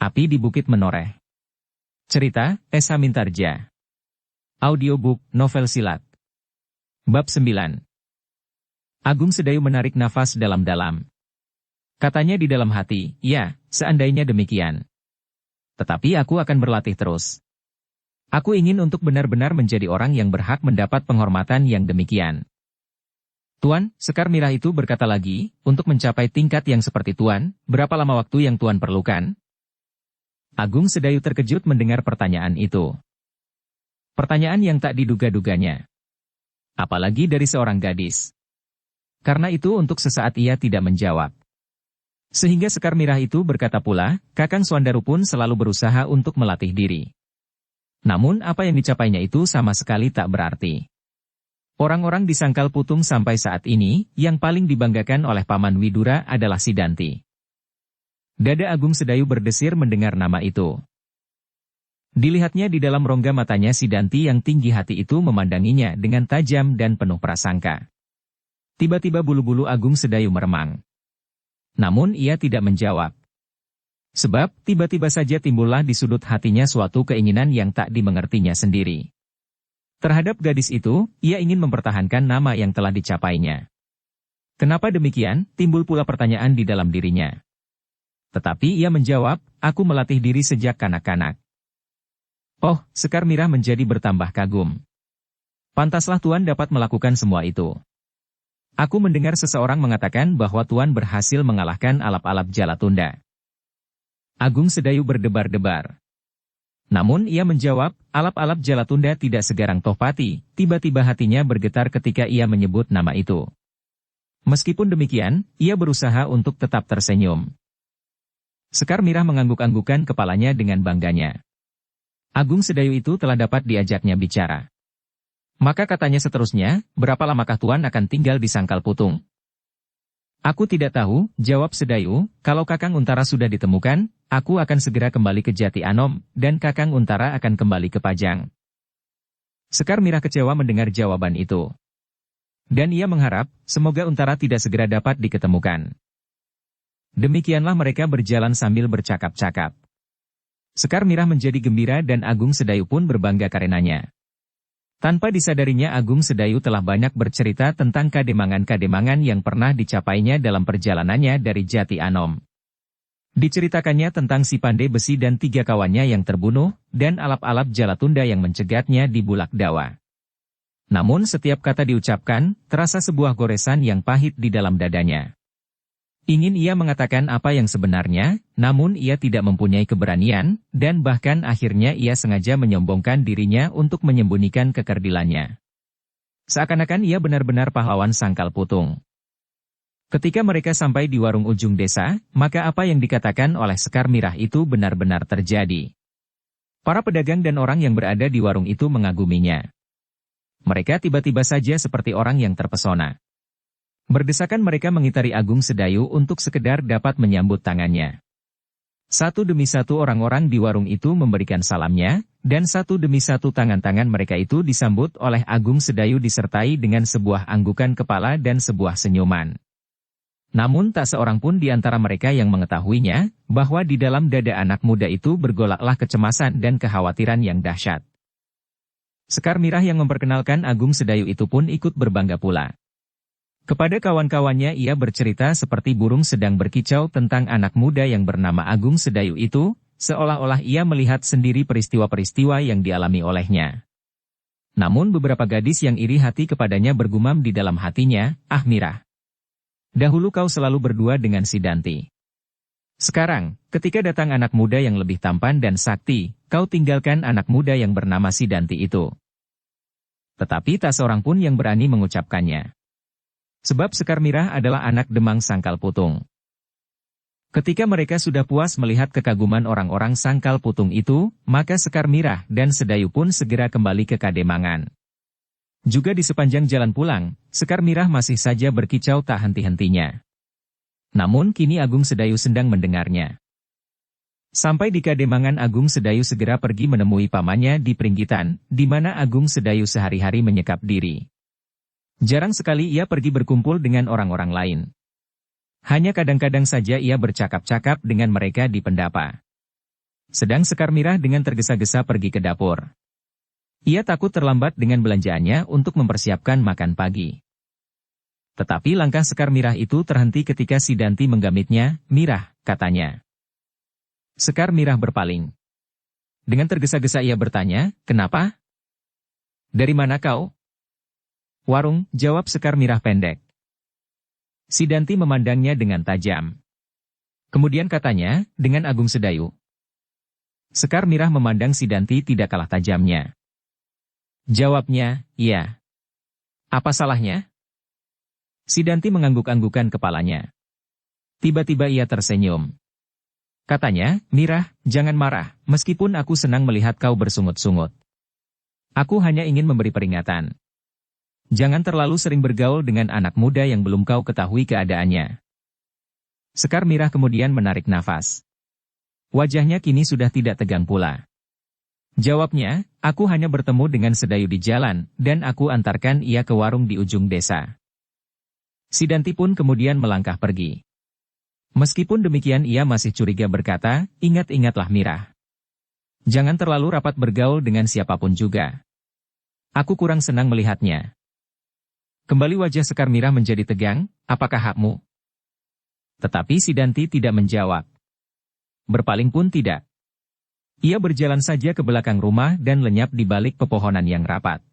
Api di Bukit Menoreh. Cerita, Esa Mintarja. Audiobook, novel silat. Bab 9. Agung Sedayu menarik nafas dalam-dalam. Katanya di dalam hati, ya, seandainya demikian. Tetapi aku akan berlatih terus. Aku ingin untuk benar-benar menjadi orang yang berhak mendapat penghormatan yang demikian. Tuan, Sekar Mirah itu berkata lagi, untuk mencapai tingkat yang seperti Tuan, berapa lama waktu yang Tuan perlukan? Agung Sedayu terkejut mendengar pertanyaan itu. Pertanyaan yang tak diduga-duganya. Apalagi dari seorang gadis. Karena itu untuk sesaat ia tidak menjawab. Sehingga Sekar Mirah itu berkata pula, Kakang Swandaru pun selalu berusaha untuk melatih diri. Namun apa yang dicapainya itu sama sekali tak berarti. Orang-orang di Sangkal Putung sampai saat ini, yang paling dibanggakan oleh Paman Widura adalah Sidanti. Dada Agung Sedayu berdesir mendengar nama itu. Dilihatnya di dalam rongga matanya Sidanti yang tinggi hati itu memandanginya dengan tajam dan penuh prasangka. Tiba-tiba bulu-bulu Agung Sedayu meremang. Namun ia tidak menjawab. Sebab, tiba-tiba saja timbullah di sudut hatinya suatu keinginan yang tak dimengertinya sendiri. Terhadap gadis itu, ia ingin mempertahankan nama yang telah dicapainya. Kenapa demikian? Timbul pula pertanyaan di dalam dirinya. Tetapi ia menjawab, aku melatih diri sejak kanak-kanak. Oh, Sekar Mirah menjadi bertambah kagum. Pantaslah Tuan dapat melakukan semua itu. Aku mendengar seseorang mengatakan bahwa Tuan berhasil mengalahkan alap-alap Jalatunda. Agung Sedayu berdebar-debar. Namun ia menjawab, alap-alap Jalatunda tidak segarang Tohpati, tiba-tiba hatinya bergetar ketika ia menyebut nama itu. Meskipun demikian, ia berusaha untuk tetap tersenyum. Sekar Mirah mengangguk-anggukan kepalanya dengan bangganya. Agung Sedayu itu telah dapat diajaknya bicara. Maka katanya seterusnya, berapa lamakah Tuan akan tinggal di Sangkal Putung? Aku tidak tahu, jawab Sedayu, kalau Kakang Untara sudah ditemukan, aku akan segera kembali ke Jati Anom, dan Kakang Untara akan kembali ke Pajang. Sekar Mirah kecewa mendengar jawaban itu. Dan ia mengharap, semoga Untara tidak segera dapat diketemukan. Demikianlah mereka berjalan sambil bercakap-cakap. Sekar Mirah menjadi gembira dan Agung Sedayu pun berbangga karenanya. Tanpa disadarinya Agung Sedayu telah banyak bercerita tentang kademangan-kademangan yang pernah dicapainya dalam perjalanannya dari Jati Anom. Diceritakannya tentang si Pandai Besi dan 3 kawannya yang terbunuh, dan alap-alap Jalatunda yang mencegatnya di Bulak Dawa. Namun setiap kata diucapkan, terasa sebuah goresan yang pahit di dalam dadanya. Ingin ia mengatakan apa yang sebenarnya, namun ia tidak mempunyai keberanian, dan bahkan akhirnya ia sengaja menyombongkan dirinya untuk menyembunyikan kekerdilannya. Seakan-akan ia benar-benar pahlawan Sangkal Putung. Ketika mereka sampai di warung ujung desa, maka apa yang dikatakan oleh Sekar Mirah itu benar-benar terjadi. Para pedagang dan orang yang berada di warung itu mengaguminya. Mereka tiba-tiba saja seperti orang yang terpesona. Berdesakan mereka mengitari Agung Sedayu untuk sekedar dapat menyambut tangannya. Satu demi satu orang-orang di warung itu memberikan salamnya, dan satu demi satu tangan-tangan mereka itu disambut oleh Agung Sedayu disertai dengan sebuah anggukan kepala dan sebuah senyuman. Namun tak seorang pun di antara mereka yang mengetahuinya, bahwa di dalam dada anak muda itu bergolaklah kecemasan dan kekhawatiran yang dahsyat. Sekar Mirah yang memperkenalkan Agung Sedayu itu pun ikut berbangga pula. Kepada kawan-kawannya ia bercerita seperti burung sedang berkicau tentang anak muda yang bernama Agung Sedayu itu, seolah-olah ia melihat sendiri peristiwa-peristiwa yang dialami olehnya. Namun beberapa gadis yang iri hati kepadanya bergumam di dalam hatinya, ah Mirah. Dahulu kau selalu berdua dengan Sidanti. Sekarang, ketika datang anak muda yang lebih tampan dan sakti, kau tinggalkan anak muda yang bernama Sidanti itu. Tetapi tak seorang pun yang berani mengucapkannya. Sebab Sekar Mirah adalah anak Demang Sangkal Putung. Ketika mereka sudah puas melihat kekaguman orang-orang Sangkal Putung itu, maka Sekar Mirah dan Sedayu pun segera kembali ke Kademangan. Juga di sepanjang jalan pulang, Sekar Mirah masih saja berkicau tak henti-hentinya. Namun kini Agung Sedayu sedang mendengarnya. Sampai di Kademangan Agung Sedayu segera pergi menemui pamannya di Pringgitan, di mana Agung Sedayu sehari-hari menyekap diri. Jarang sekali ia pergi berkumpul dengan orang-orang lain. Hanya kadang-kadang saja ia bercakap-cakap dengan mereka di pendapa. Sedang Sekar Mirah dengan tergesa-gesa pergi ke dapur. Ia takut terlambat dengan belanjaannya untuk mempersiapkan makan pagi. Tetapi langkah Sekar Mirah itu terhenti ketika si Danti menggamitnya. "Mirah," katanya. Sekar Mirah berpaling. Dengan tergesa-gesa ia bertanya, "Kenapa? Dari mana kau?" "Warung," jawab Sekar Mirah pendek. Si Danti memandangnya dengan tajam. Kemudian katanya, dengan agung sedayu. Sekar Mirah memandang si Danti tidak kalah tajamnya. Jawabnya, "Iya." "Apa salahnya?" Si Danti mengangguk-anggukan kepalanya. Tiba-tiba ia tersenyum. Katanya, "Mirah, jangan marah, meskipun aku senang melihat kau bersungut-sungut. Aku hanya ingin memberi peringatan. Jangan terlalu sering bergaul dengan anak muda yang belum kau ketahui keadaannya." Sekar Mirah kemudian menarik nafas. Wajahnya kini sudah tidak tegang pula. Jawabnya, "Aku hanya bertemu dengan sedayu di jalan, dan aku antarkan ia ke warung di ujung desa." Si Danti pun kemudian melangkah pergi. Meskipun demikian ia masih curiga berkata, "Ingat-ingatlah Mirah. Jangan terlalu rapat bergaul dengan siapapun juga. Aku kurang senang melihatnya." Kembali wajah Sekar Mirah menjadi tegang, "Apakah hakmu?" Tetapi si Danti tidak menjawab. Berpaling pun tidak. Ia berjalan saja ke belakang rumah dan lenyap di balik pepohonan yang rapat.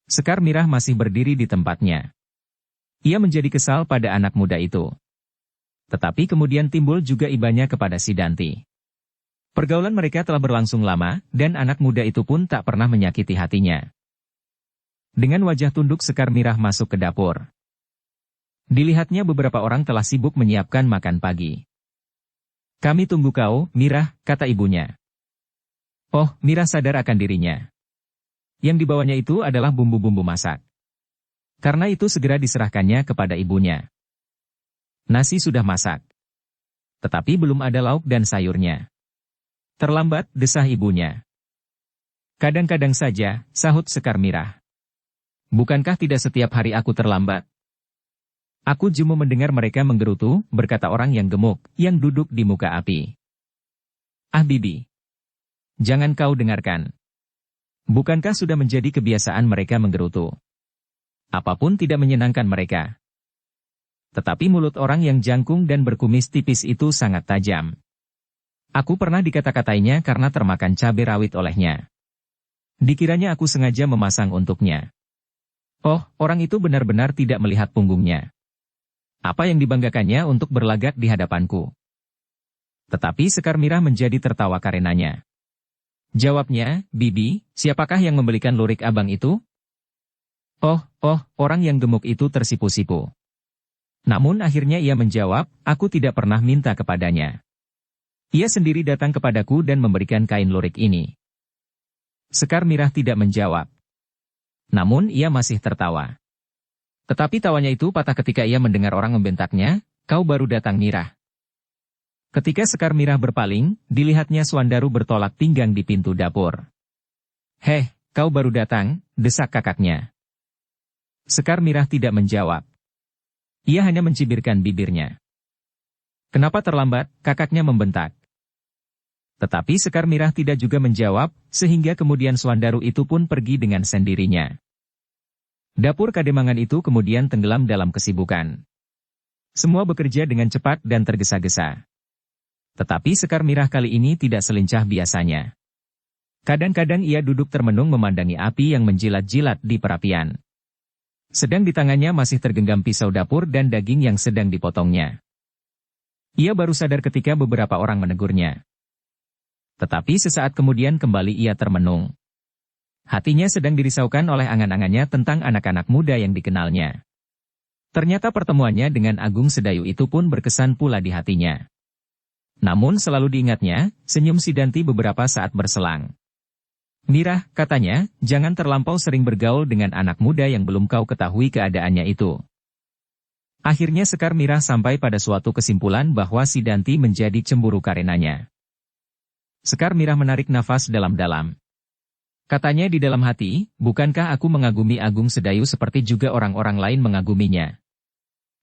Sekar Mirah masih berdiri di tempatnya. Ia menjadi kesal pada anak muda itu. Tetapi kemudian timbul juga ibanya kepada si Danti. Pergaulan mereka telah berlangsung lama, dan anak muda itu pun tak pernah menyakiti hatinya. Dengan wajah tunduk Sekar Mirah masuk ke dapur. Dilihatnya beberapa orang telah sibuk menyiapkan makan pagi. "Kami tunggu kau, Mirah," kata ibunya. Oh, Mirah sadar akan dirinya. Yang dibawanya itu adalah bumbu-bumbu masak. Karena itu segera diserahkannya kepada ibunya. Nasi sudah masak. Tetapi belum ada lauk dan sayurnya. "Terlambat," desah ibunya. "Kadang-kadang saja," sahut Sekar Mirah. "Bukankah tidak setiap hari aku terlambat?" "Aku cuma mendengar mereka menggerutu," berkata orang yang gemuk, yang duduk di muka api. "Ah Bibi, jangan kau dengarkan. Bukankah sudah menjadi kebiasaan mereka menggerutu? Apapun tidak menyenangkan mereka." Tetapi mulut orang yang jangkung dan berkumis tipis itu sangat tajam. "Aku pernah dikata-katainya karena termakan cabai rawit olehnya. Dikiranya aku sengaja memasang untuknya. Oh, orang itu benar-benar tidak melihat punggungnya. Apa yang dibanggakannya untuk berlagak di hadapanku?" Tetapi Sekar Mirah menjadi tertawa karenanya. Jawabnya, "Bibi, siapakah yang membelikan lurik abang itu?" Oh, orang yang gemuk itu tersipu-sipu. Namun akhirnya ia menjawab, "Aku tidak pernah minta kepadanya. Ia sendiri datang kepadaku dan memberikan kain lurik ini." Sekar Mirah tidak menjawab. Namun ia masih tertawa. Tetapi tawanya itu patah ketika ia mendengar orang membentaknya, "Kau baru datang Mirah." Ketika Sekar Mirah berpaling, dilihatnya Swandaru bertolak pinggang di pintu dapur. "Heh, kau baru datang," desak kakaknya. Sekar Mirah tidak menjawab. Ia hanya mencibirkan bibirnya. "Kenapa terlambat?" kakaknya membentak. Tetapi Sekar Mirah tidak juga menjawab, sehingga kemudian Swandaru itu pun pergi dengan sendirinya. Dapur Kademangan itu kemudian tenggelam dalam kesibukan. Semua bekerja dengan cepat dan tergesa-gesa. Tetapi Sekar Mirah kali ini tidak selincah biasanya. Kadang-kadang ia duduk termenung memandangi api yang menjilat-jilat di perapian. Sedang di tangannya masih tergenggam pisau dapur dan daging yang sedang dipotongnya. Ia baru sadar ketika beberapa orang menegurnya. Tetapi sesaat kemudian kembali ia termenung. Hatinya sedang dirisaukan oleh angan-angannya tentang anak-anak muda yang dikenalnya. Ternyata pertemuannya dengan Agung Sedayu itu pun berkesan pula di hatinya. Namun selalu diingatnya, senyum si Danti beberapa saat berselang. "Mirah," katanya, "jangan terlampau sering bergaul dengan anak muda yang belum kau ketahui keadaannya itu." Akhirnya Sekar Mirah sampai pada suatu kesimpulan bahwa si Danti menjadi cemburu karenanya. Sekar Mirah menarik nafas dalam-dalam. Katanya di dalam hati, "Bukankah aku mengagumi Agung Sedayu seperti juga orang-orang lain mengaguminya?"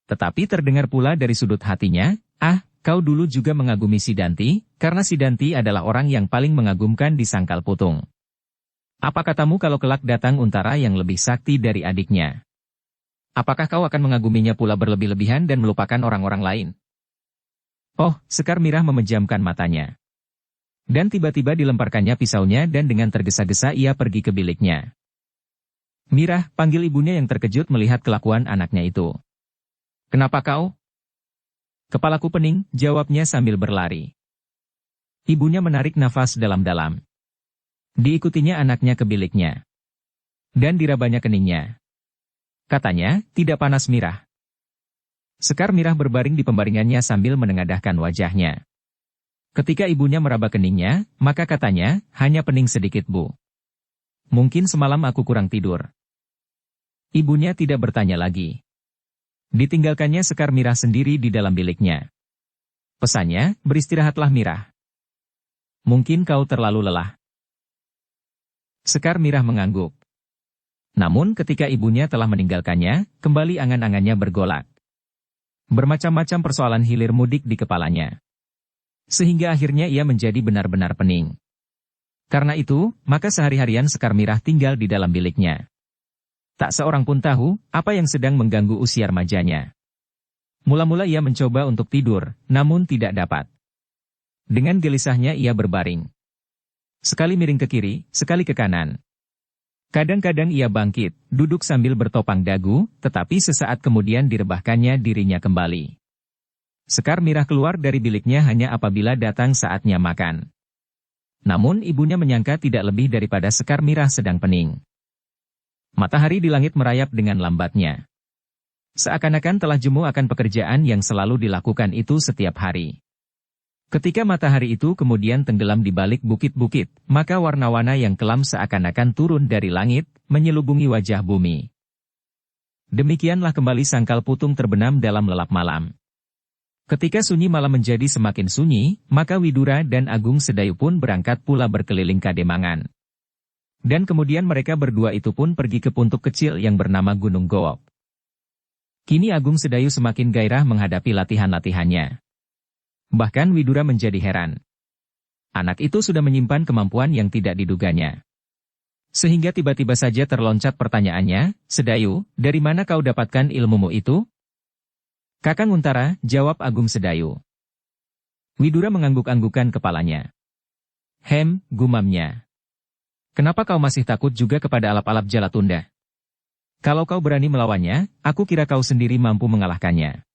Tetapi terdengar pula dari sudut hatinya, "Ah, kau dulu juga mengagumi Sidanti, karena Sidanti adalah orang yang paling mengagumkan di Sangkal Putung. Apa katamu kalau kelak datang Untara yang lebih sakti dari adiknya? Apakah kau akan mengaguminya pula berlebih-lebihan dan melupakan orang-orang lain? Oh, Sekar Mirah memejamkan matanya. Dan tiba-tiba dilemparkannya pisaunya dan dengan tergesa-gesa ia pergi ke biliknya. Mirah, panggil ibunya yang terkejut melihat kelakuan anaknya itu. Kenapa kau? Kepalaku pening, jawabnya sambil berlari. Ibunya menarik nafas dalam-dalam. Diikutinya anaknya ke biliknya. Dan dirabanya keningnya. Katanya, tidak panas Mirah. Sekar Mirah berbaring di pembaringannya sambil menengadahkan wajahnya. Ketika ibunya meraba keningnya, maka katanya, hanya pening sedikit Bu. Mungkin semalam aku kurang tidur. Ibunya tidak bertanya lagi. Ditinggalkannya Sekar Mirah sendiri di dalam biliknya. Pesannya, beristirahatlah Mirah. Mungkin kau terlalu lelah. Sekar Mirah mengangguk. Namun ketika ibunya telah meninggalkannya, kembali angan-angannya bergolak. Bermacam-macam persoalan hilir mudik di kepalanya. Sehingga akhirnya ia menjadi benar-benar pening. Karena itu, maka sehari-harian Sekar Mirah tinggal di dalam biliknya. Tak seorang pun tahu, apa yang sedang mengganggu usia remajanya. Mula-mula ia mencoba untuk tidur, namun tidak dapat. Dengan gelisahnya ia berbaring. Sekali miring ke kiri, sekali ke kanan. Kadang-kadang ia bangkit, duduk sambil bertopang dagu, tetapi sesaat kemudian direbahkannya dirinya kembali. Sekar Mirah keluar dari biliknya hanya apabila datang saatnya makan. Namun ibunya menyangka tidak lebih daripada Sekar Mirah sedang pening. Matahari di langit merayap dengan lambatnya. Seakan-akan telah jemu akan pekerjaan yang selalu dilakukan itu setiap hari. Ketika matahari itu kemudian tenggelam di balik bukit-bukit, maka warna-warna yang kelam seakan-akan turun dari langit, menyelubungi wajah bumi. Demikianlah kembali Sangkal Putung terbenam dalam lelap malam. Ketika sunyi malam menjadi semakin sunyi, maka Widura dan Agung Sedayu pun berangkat pula berkeliling Kademangan. Dan kemudian mereka berdua itu pun pergi ke puntuk kecil yang bernama Gunung Gowok. Kini Agung Sedayu semakin gairah menghadapi latihan-latihannya. Bahkan Widura menjadi heran. Anak itu sudah menyimpan kemampuan yang tidak diduganya. Sehingga tiba-tiba saja terloncat pertanyaannya, Sedayu, dari mana kau dapatkan ilmumu itu? Kakang Untara, jawab Agung Sedayu. Widura mengangguk-anggukan kepalanya. Gumamnya. Kenapa kau masih takut juga kepada alap-alap Jalatunda? Kalau kau berani melawannya, aku kira kau sendiri mampu mengalahkannya.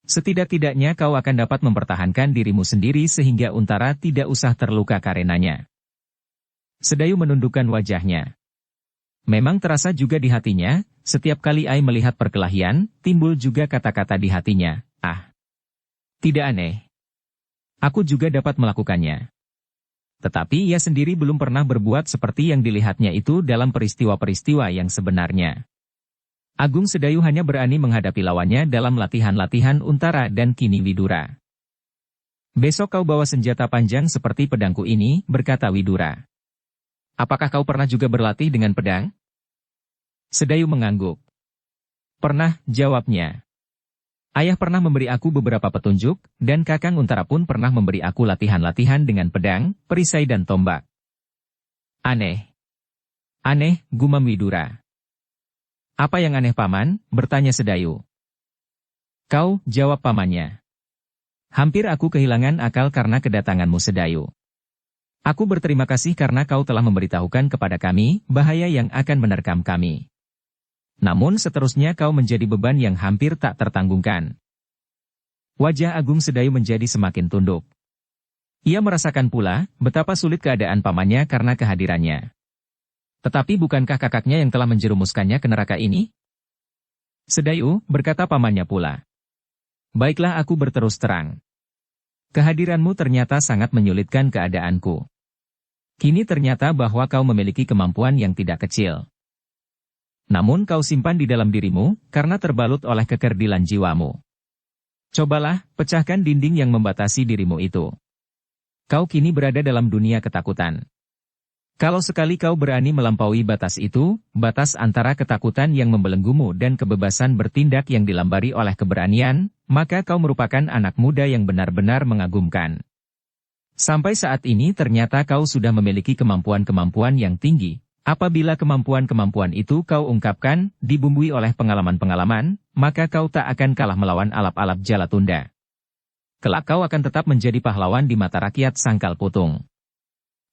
Setidak-tidaknya kau akan dapat mempertahankan dirimu sendiri sehingga Untara tidak usah terluka karenanya. Sedayu menundukkan wajahnya. Memang terasa juga di hatinya, setiap kali Ai melihat perkelahian, timbul juga kata-kata di hatinya, tidak aneh. Aku juga dapat melakukannya. Tetapi ia sendiri belum pernah berbuat seperti yang dilihatnya itu dalam peristiwa-peristiwa yang sebenarnya. Agung Sedayu hanya berani menghadapi lawannya dalam latihan-latihan Untara dan kini Widura. Besok kau bawa senjata panjang seperti pedangku ini, berkata Widura. Apakah kau pernah juga berlatih dengan pedang? Sedayu mengangguk. Pernah, jawabnya. Ayah pernah memberi aku beberapa petunjuk, dan Kakang Untara pun pernah memberi aku latihan-latihan dengan pedang, perisai dan tombak. Aneh. Aneh, gumam Widura. Apa yang aneh Paman? Bertanya Sedayu. Kau, jawab pamannya. Hampir aku kehilangan akal karena kedatanganmu Sedayu. Aku berterima kasih karena kau telah memberitahukan kepada kami bahaya yang akan menerkam kami. Namun seterusnya kau menjadi beban yang hampir tak tertanggungkan. Wajah Agung Sedayu menjadi semakin tunduk. Ia merasakan pula betapa sulit keadaan pamannya karena kehadirannya. Tetapi bukankah kakaknya yang telah menjerumuskannya ke neraka ini? Sedayu, berkata pamannya pula. Baiklah aku berterus terang. Kehadiranmu ternyata sangat menyulitkan keadaanku. Kini ternyata bahwa kau memiliki kemampuan yang tidak kecil. Namun kau simpan di dalam dirimu, karena terbalut oleh kekerdilan jiwamu. Cobalah, pecahkan dinding yang membatasi dirimu itu. Kau kini berada dalam dunia ketakutan. Kalau sekali kau berani melampaui batas itu, batas antara ketakutan yang membelenggumu dan kebebasan bertindak yang dilambari oleh keberanian, maka kau merupakan anak muda yang benar-benar mengagumkan. Sampai saat ini ternyata kau sudah memiliki kemampuan-kemampuan yang tinggi. Apabila kemampuan-kemampuan itu kau ungkapkan, dibumbui oleh pengalaman-pengalaman, maka kau tak akan kalah melawan alap-alap Jalatunda. Kelak kau akan tetap menjadi pahlawan di mata rakyat Sangkal Putung.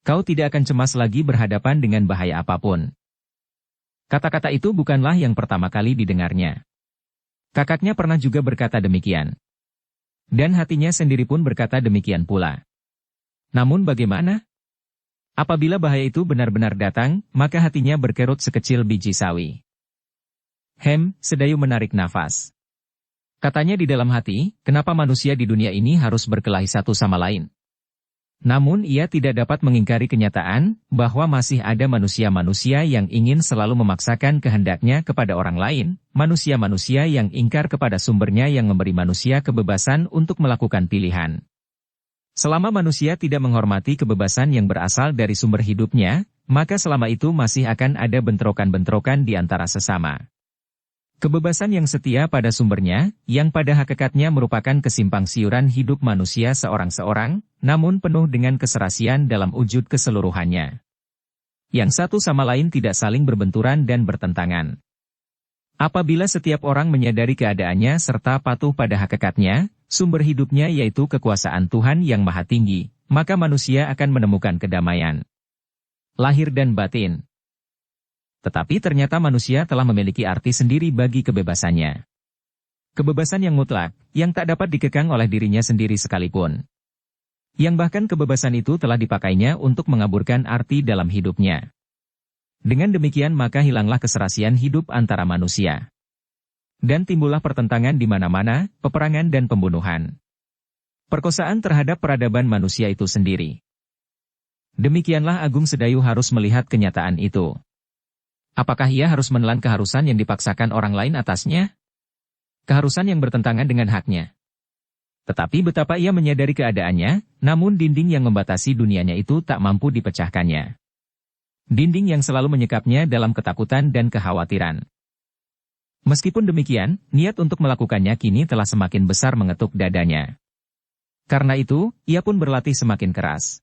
Kau tidak akan cemas lagi berhadapan dengan bahaya apapun. Kata-kata itu bukanlah yang pertama kali didengarnya. Kakaknya pernah juga berkata demikian. Dan hatinya sendiri pun berkata demikian pula. Namun bagaimana? Apabila bahaya itu benar-benar datang, maka hatinya berkerut sekecil biji sawi. Sedayu menarik nafas. Katanya di dalam hati, kenapa manusia di dunia ini harus berkelahi satu sama lain? Namun ia tidak dapat mengingkari kenyataan, bahwa masih ada manusia-manusia yang ingin selalu memaksakan kehendaknya kepada orang lain, manusia-manusia yang ingkar kepada sumbernya yang memberi manusia kebebasan untuk melakukan pilihan. Selama manusia tidak menghormati kebebasan yang berasal dari sumber hidupnya, maka selama itu masih akan ada bentrokan-bentrokan di antara sesama. Kebebasan yang setia pada sumbernya, yang pada hakikatnya merupakan kesimpang siuran hidup manusia seorang-seorang, namun penuh dengan keserasian dalam wujud keseluruhannya. Yang satu sama lain tidak saling berbenturan dan bertentangan. Apabila setiap orang menyadari keadaannya serta patuh pada hakikatnya, sumber hidupnya yaitu kekuasaan Tuhan yang Maha Tinggi, maka manusia akan menemukan kedamaian lahir dan batin. Tetapi ternyata manusia telah memiliki arti sendiri bagi kebebasannya. Kebebasan yang mutlak, yang tak dapat dikekang oleh dirinya sendiri sekalipun. Yang bahkan kebebasan itu telah dipakainya untuk mengaburkan arti dalam hidupnya. Dengan demikian maka hilanglah keserasian hidup antara manusia. Dan timbullah pertentangan di mana-mana, peperangan dan pembunuhan. Perkosaan terhadap peradaban manusia itu sendiri. Demikianlah Agung Sedayu harus melihat kenyataan itu. Apakah ia harus menelan keharusan yang dipaksakan orang lain atasnya? Keharusan yang bertentangan dengan haknya. Tetapi betapa ia menyadari keadaannya, namun dinding yang membatasi dunianya itu tak mampu dipecahkannya. Dinding yang selalu menyekapnya dalam ketakutan dan kekhawatiran. Meskipun demikian, niat untuk melakukannya kini telah semakin besar mengetuk dadanya. Karena itu, ia pun berlatih semakin keras.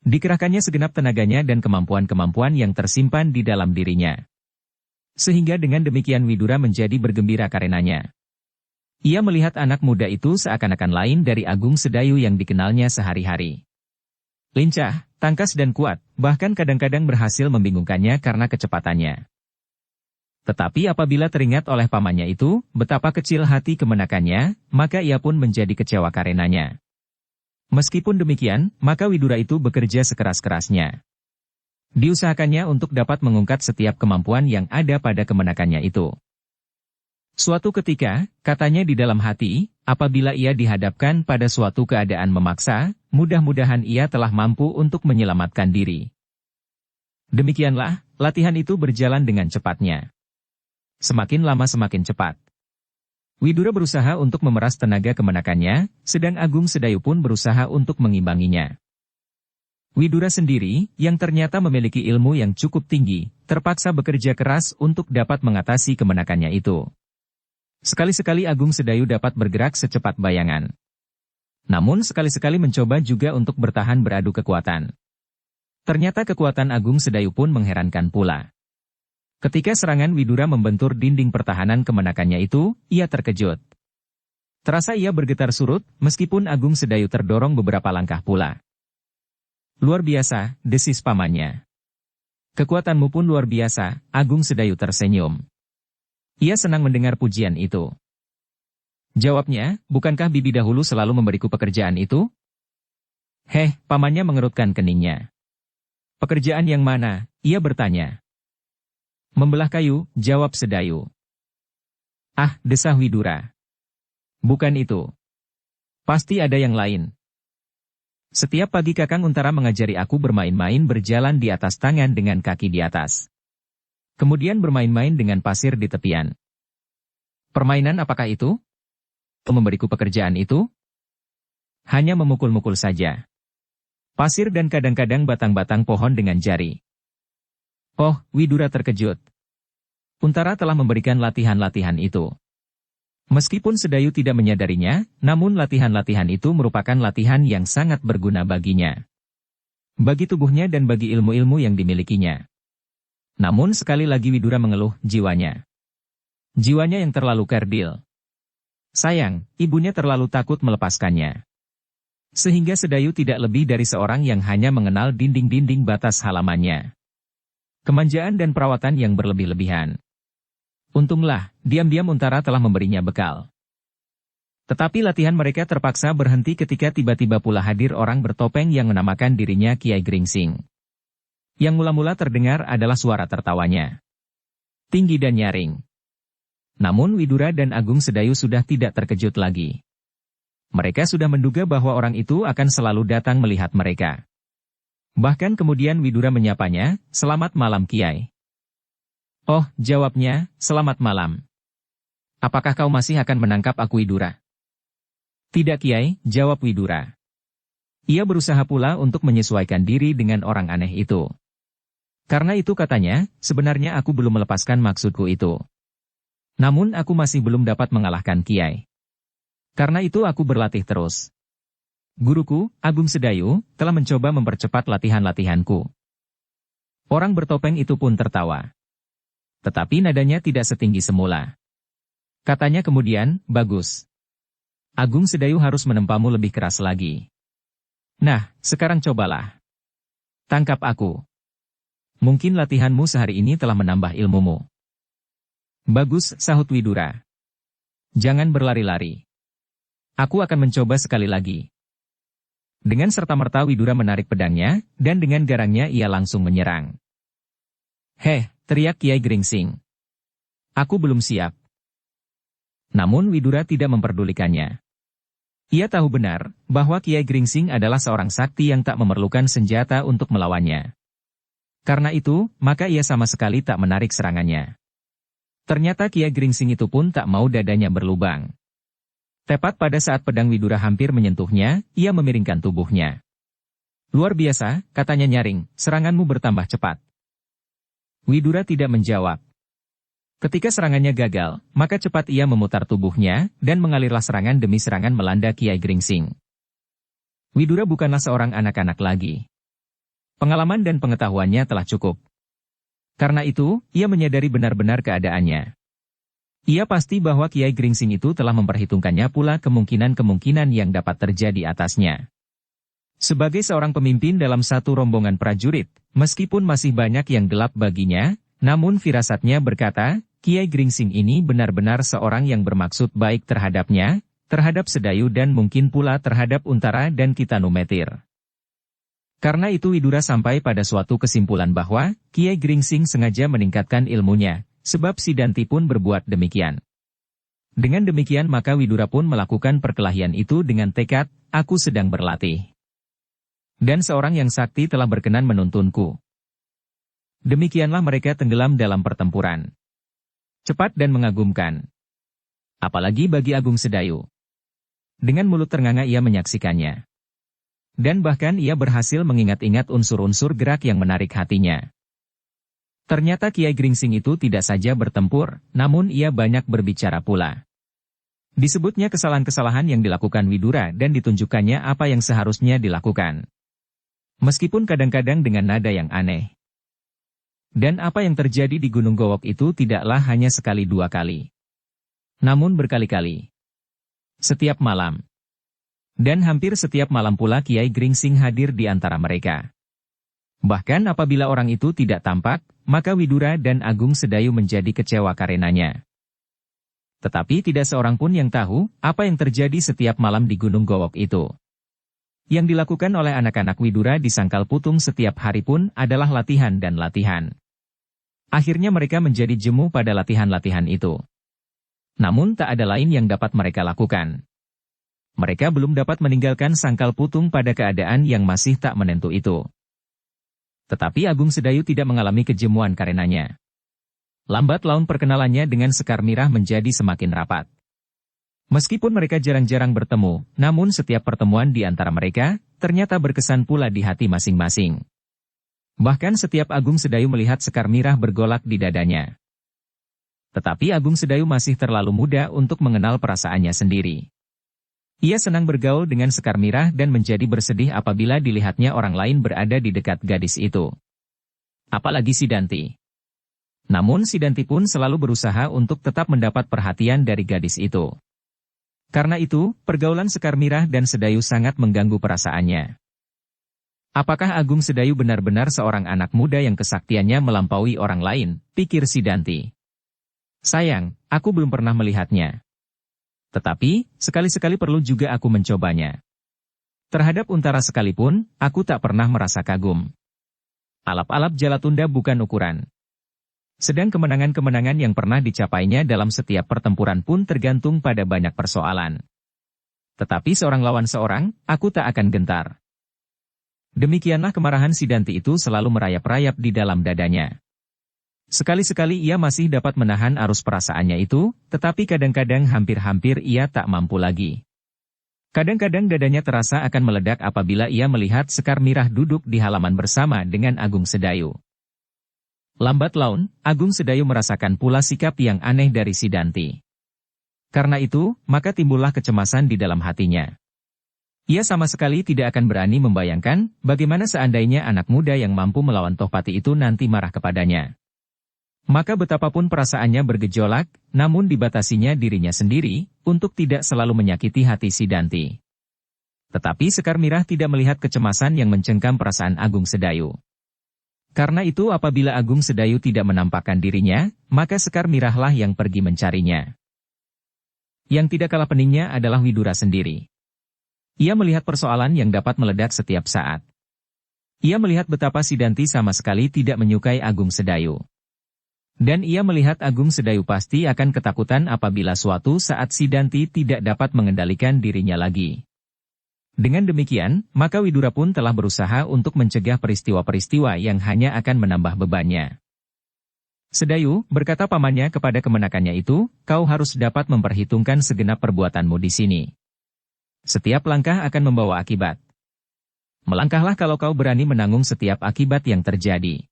Dikerahkannya segenap tenaganya dan kemampuan-kemampuan yang tersimpan di dalam dirinya. Sehingga dengan demikian Widura menjadi bergembira karenanya. Ia melihat anak muda itu seakan-akan lain dari Agung Sedayu yang dikenalnya sehari-hari. Lincah, tangkas dan kuat, bahkan kadang-kadang berhasil membingungkannya karena kecepatannya. Tetapi apabila teringat oleh pamannya itu, betapa kecil hati kemenakannya, maka ia pun menjadi kecewa karenanya. Meskipun demikian, maka Widura itu bekerja sekeras-kerasnya. Diusahakannya untuk dapat mengungkat setiap kemampuan yang ada pada kemenakannya itu. Suatu ketika, katanya di dalam hati, apabila ia dihadapkan pada suatu keadaan memaksa, mudah-mudahan ia telah mampu untuk menyelamatkan diri. Demikianlah, latihan itu berjalan dengan cepatnya. Semakin lama semakin cepat. Widura berusaha untuk memeras tenaga kemenakannya, sedang Agung Sedayu pun berusaha untuk mengimbanginya. Widura sendiri, yang ternyata memiliki ilmu yang cukup tinggi, terpaksa bekerja keras untuk dapat mengatasi kemenakannya itu. Sekali-sekali Agung Sedayu dapat bergerak secepat bayangan. Namun sekali-sekali mencoba juga untuk bertahan beradu kekuatan. Ternyata kekuatan Agung Sedayu pun mengherankan pula. Ketika serangan Widura membentur dinding pertahanan kemenakannya itu, ia terkejut. Terasa ia bergetar surut, meskipun Agung Sedayu terdorong beberapa langkah pula. Luar biasa, desis pamannya. Kekuatanmu pun luar biasa, Agung Sedayu tersenyum. Ia senang mendengar pujian itu. Jawabnya, bukankah bibi dahulu selalu memberiku pekerjaan itu? Pamannya mengerutkan keningnya. Pekerjaan yang mana? Ia bertanya. Membelah kayu, jawab Sedayu. Ah, desah Widura. Bukan itu. Pasti ada yang lain. Setiap pagi Kakang Untara mengajari aku bermain-main berjalan di atas tangan dengan kaki di atas. Kemudian bermain-main dengan pasir di tepian. Permainan apakah itu? Memberiku pekerjaan itu? Hanya memukul-mukul saja. Pasir dan kadang-kadang batang-batang pohon dengan jari. Oh, Widura terkejut. Untara telah memberikan latihan-latihan itu. Meskipun Sedayu tidak menyadarinya, namun latihan-latihan itu merupakan latihan yang sangat berguna baginya. Bagi tubuhnya dan bagi ilmu-ilmu yang dimilikinya. Namun sekali lagi Widura mengeluh jiwanya. Jiwanya yang terlalu kerdil. Sayang, ibunya terlalu takut melepaskannya. Sehingga Sedayu tidak lebih dari seorang yang hanya mengenal dinding-dinding batas halamannya. Kemanjaan dan perawatan yang berlebih-lebihan. Untunglah, diam-diam Untara telah memberinya bekal. Tetapi latihan mereka terpaksa berhenti ketika tiba-tiba pula hadir orang bertopeng yang menamakan dirinya Kiai Gringsing. Yang mula-mula terdengar adalah suara tertawanya. Tinggi dan nyaring. Namun Widura dan Agung Sedayu sudah tidak terkejut lagi. Mereka sudah menduga bahwa orang itu akan selalu datang melihat mereka. Bahkan kemudian Widura menyapanya, "Selamat malam Kiai." "Oh," jawabnya, "selamat malam. Apakah kau masih akan menangkap aku Widura?" "Tidak Kiai," jawab Widura. Ia berusaha pula untuk menyesuaikan diri dengan orang aneh itu. Karena itu katanya, "Sebenarnya aku belum melepaskan maksudku itu. Namun aku masih belum dapat mengalahkan Kiai. Karena itu aku berlatih terus. Guruku, Agung Sedayu, telah mencoba mempercepat latihan-latihanku." Orang bertopeng itu pun tertawa. Tetapi nadanya tidak setinggi semula. Katanya kemudian, "Bagus. Agung Sedayu harus menempamu lebih keras lagi. Nah, sekarang cobalah. Tangkap aku. Mungkin latihanmu sehari ini telah menambah ilmumu." "Bagus," sahut Widura. "Jangan berlari-lari. Aku akan mencoba sekali lagi." Dengan serta-merta Widura menarik pedangnya, dan dengan garangnya ia langsung menyerang. "Heh," teriak Kiai Gringsing. "Aku belum siap." Namun Widura tidak memperdulikannya. Ia tahu benar, bahwa Kiai Gringsing adalah seorang sakti yang tak memerlukan senjata untuk melawannya. Karena itu, maka ia sama sekali tak menarik serangannya. Ternyata Kiai Gringsing itu pun tak mau dadanya berlubang. Tepat pada saat pedang Widura hampir menyentuhnya, ia memiringkan tubuhnya. "Luar biasa," katanya nyaring, "seranganmu bertambah cepat." Widura tidak menjawab. Ketika serangannya gagal, maka cepat ia memutar tubuhnya, dan mengalirlah serangan demi serangan melanda Kiai Gringsing. Widura bukanlah seorang anak-anak lagi. Pengalaman dan pengetahuannya telah cukup. Karena itu, ia menyadari benar-benar keadaannya. Ia pasti bahwa Kiai Gringsing itu telah memperhitungkannya pula kemungkinan-kemungkinan yang dapat terjadi atasnya. Sebagai seorang pemimpin dalam satu rombongan prajurit, meskipun masih banyak yang gelap baginya, namun firasatnya berkata, Kiai Gringsing ini benar-benar seorang yang bermaksud baik terhadapnya, terhadap Sedayu dan mungkin pula terhadap Untara dan Kitanumetir. Karena itu Widura sampai pada suatu kesimpulan bahwa, Kiai Gringsing sengaja meningkatkan ilmunya, sebab si Danti pun berbuat demikian. Dengan demikian maka Widura pun melakukan perkelahian itu dengan tekad, "Aku sedang berlatih. Dan seorang yang sakti telah berkenan menuntunku." Demikianlah mereka tenggelam dalam pertempuran. Cepat dan mengagumkan. Apalagi bagi Agung Sedayu. Dengan mulut ternganga ia menyaksikannya. Dan bahkan ia berhasil mengingat-ingat unsur-unsur gerak yang menarik hatinya. Ternyata Kiai Gringsing itu tidak saja bertempur, namun ia banyak berbicara pula. Disebutnya kesalahan-kesalahan yang dilakukan Widura dan ditunjukkannya apa yang seharusnya dilakukan. Meskipun kadang-kadang dengan nada yang aneh. Dan apa yang terjadi di Gunung Gowok itu tidaklah hanya sekali dua kali. Namun berkali-kali. Setiap malam. Dan hampir setiap malam pula Kiai Gringsing hadir di antara mereka. Bahkan apabila orang itu tidak tampak, maka Widura dan Agung Sedayu menjadi kecewa karenanya. Tetapi tidak seorang pun yang tahu, apa yang terjadi setiap malam di Gunung Gowok itu. Yang dilakukan oleh anak-anak Widura di Sangkal Putung setiap hari pun adalah latihan dan latihan. Akhirnya mereka menjadi jemu pada latihan-latihan itu. Namun tak ada lain yang dapat mereka lakukan. Mereka belum dapat meninggalkan Sangkal Putung pada keadaan yang masih tak menentu itu. Tetapi Agung Sedayu tidak mengalami kejemuan karenanya. Lambat laun perkenalannya dengan Sekar Mirah menjadi semakin rapat. Meskipun mereka jarang-jarang bertemu, namun setiap pertemuan di antara mereka, ternyata berkesan pula di hati masing-masing. Bahkan setiap Agung Sedayu melihat Sekar Mirah bergolak di dadanya. Tetapi Agung Sedayu masih terlalu muda untuk mengenal perasaannya sendiri. Ia senang bergaul dengan Sekar Mirah dan menjadi bersedih apabila dilihatnya orang lain berada di dekat gadis itu. Apalagi Sidanti. Namun Sidanti pun selalu berusaha untuk tetap mendapat perhatian dari gadis itu. Karena itu, pergaulan Sekar Mirah dan Sedayu sangat mengganggu perasaannya. Apakah Agung Sedayu benar-benar seorang anak muda yang kesaktiannya melampaui orang lain, pikir Sidanti. Sayang, aku belum pernah melihatnya. Tetapi, sekali-sekali perlu juga aku mencobanya. Terhadap Untara sekalipun, aku tak pernah merasa kagum. Alap-alap Jalatunda bukan ukuran. Sedang kemenangan-kemenangan yang pernah dicapainya dalam setiap pertempuran pun tergantung pada banyak persoalan. Tetapi seorang lawan seorang, aku tak akan gentar. Demikianlah kemarahan Sidanti itu selalu merayap-rayap di dalam dadanya. Sekali-sekali ia masih dapat menahan arus perasaannya itu, tetapi kadang-kadang hampir-hampir ia tak mampu lagi. Kadang-kadang dadanya terasa akan meledak apabila ia melihat Sekar Mirah duduk di halaman bersama dengan Agung Sedayu. Lambat laun, Agung Sedayu merasakan pula sikap yang aneh dari Sidanti. Karena itu, maka timbullah kecemasan di dalam hatinya. Ia sama sekali tidak akan berani membayangkan bagaimana seandainya anak muda yang mampu melawan Tohpati itu nanti marah kepadanya. Maka betapapun perasaannya bergejolak, namun dibatasinya dirinya sendiri, untuk tidak selalu menyakiti hati Sidanti. Tetapi Sekar Mirah tidak melihat kecemasan yang mencengkam perasaan Agung Sedayu. Karena itu apabila Agung Sedayu tidak menampakkan dirinya, maka Sekar Mirahlah yang pergi mencarinya. Yang tidak kalah peningnya adalah Widura sendiri. Ia melihat persoalan yang dapat meledak setiap saat. Ia melihat betapa Sidanti sama sekali tidak menyukai Agung Sedayu. Dan ia melihat Agung Sedayu pasti akan ketakutan apabila suatu saat Sidanti tidak dapat mengendalikan dirinya lagi. Dengan demikian, maka Widura pun telah berusaha untuk mencegah peristiwa-peristiwa yang hanya akan menambah bebannya. Sedayu, berkata pamannya kepada kemenakannya itu, kau harus dapat memperhitungkan segenap perbuatanmu di sini. Setiap langkah akan membawa akibat. Melangkahlah kalau kau berani menanggung setiap akibat yang terjadi.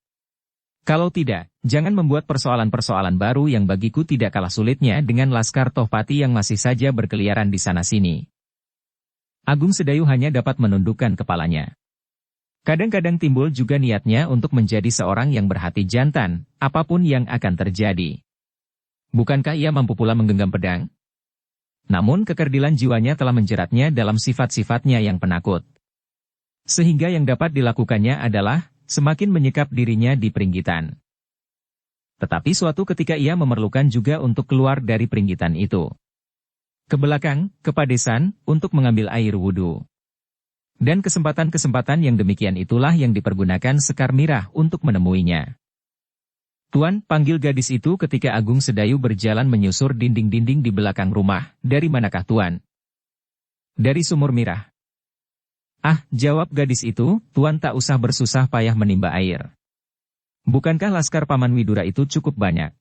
Kalau tidak, jangan membuat persoalan-persoalan baru yang bagiku tidak kalah sulitnya dengan Laskar Tohpati yang masih saja berkeliaran di sana-sini. Agung Sedayu hanya dapat menundukkan kepalanya. Kadang-kadang timbul juga niatnya untuk menjadi seorang yang berhati jantan, apapun yang akan terjadi. Bukankah ia mampu pula menggenggam pedang? Namun kekerdilan jiwanya telah menjeratnya dalam sifat-sifatnya yang penakut. Sehingga yang dapat dilakukannya adalah semakin menyekap dirinya di peringgitan. Tetapi suatu ketika ia memerlukan juga untuk keluar dari peringgitan itu. Ke belakang, ke padesan, untuk mengambil air wudhu. Dan kesempatan-kesempatan yang demikian itulah yang dipergunakan Sekar Mirah untuk menemuinya. Tuan, panggil gadis itu ketika Agung Sedayu berjalan menyusur dinding-dinding di belakang rumah. Dari manakah Tuan? Dari Sumur Mirah. Ah, jawab gadis itu, Tuan tak usah bersusah payah menimba air. Bukankah laskar Paman Widura itu cukup banyak?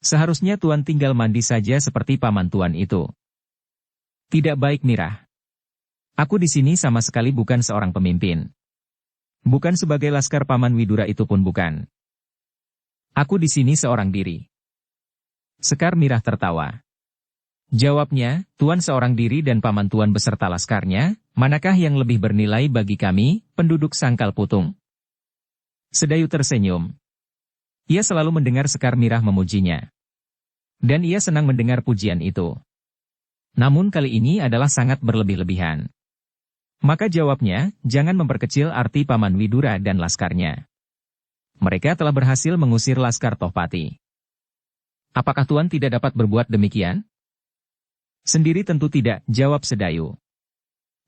Seharusnya Tuan tinggal mandi saja seperti paman Tuan itu. Tidak baik Mirah. Aku di sini sama sekali bukan seorang pemimpin. Bukan sebagai laskar Paman Widura itu pun bukan. Aku di sini seorang diri. Sekar Mirah tertawa. Jawabnya, Tuan seorang diri dan paman Tuan beserta laskarnya, manakah yang lebih bernilai bagi kami, penduduk Sangkal Putung? Sedayu tersenyum. Ia selalu mendengar Sekar Mirah memujinya. Dan ia senang mendengar pujian itu. Namun kali ini adalah sangat berlebih-lebihan. Maka jawabnya, jangan memperkecil arti paman Widura dan laskarnya. Mereka telah berhasil mengusir laskar Tohpati. Apakah Tuan tidak dapat berbuat demikian? Sendiri tentu tidak, jawab Sedayu.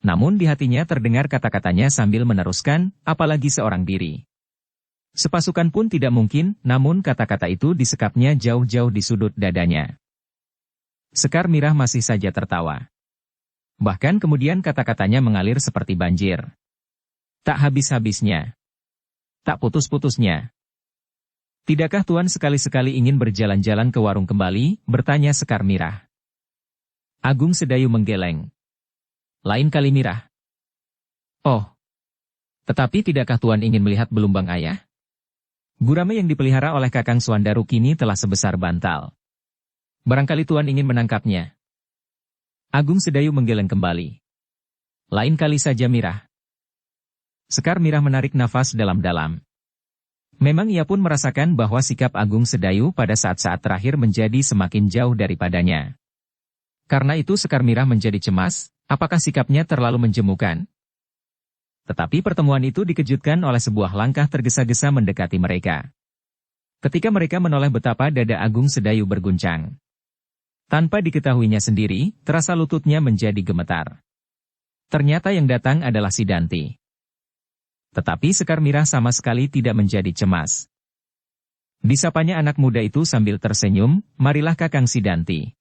Namun di hatinya terdengar kata-katanya sambil meneruskan, apalagi seorang diri. Sepasukan pun tidak mungkin, namun kata-kata itu disekapnya jauh-jauh di sudut dadanya. Sekar Mirah masih saja tertawa. Bahkan kemudian kata-katanya mengalir seperti banjir. Tak habis-habisnya. Tak putus-putusnya. Tidakkah Tuan sekali-sekali ingin berjalan-jalan ke warung kembali, bertanya Sekar Mirah. Agung Sedayu menggeleng. Lain kali Mirah. Oh. Tetapi tidakkah Tuan ingin melihat belumbang ayah? Gurame yang dipelihara oleh Kakang Suandaru kini telah sebesar bantal. Barangkali Tuan ingin menangkapnya. Agung Sedayu menggeleng kembali. Lain kali saja Mirah. Sekar Mirah menarik nafas dalam-dalam. Memang ia pun merasakan bahwa sikap Agung Sedayu pada saat-saat terakhir menjadi semakin jauh daripadanya. Karena itu Sekar Mirah menjadi cemas, apakah sikapnya terlalu menjemukan? Tetapi pertemuan itu dikejutkan oleh sebuah langkah tergesa-gesa mendekati mereka. Ketika mereka menoleh betapa dada Agung Sedayu berguncang. Tanpa diketahuinya sendiri, terasa lututnya menjadi gemetar. Ternyata yang datang adalah Sidanti. Tetapi Sekar Mirah sama sekali tidak menjadi cemas. Disapanya anak muda itu sambil tersenyum, marilah Kakang Sidanti.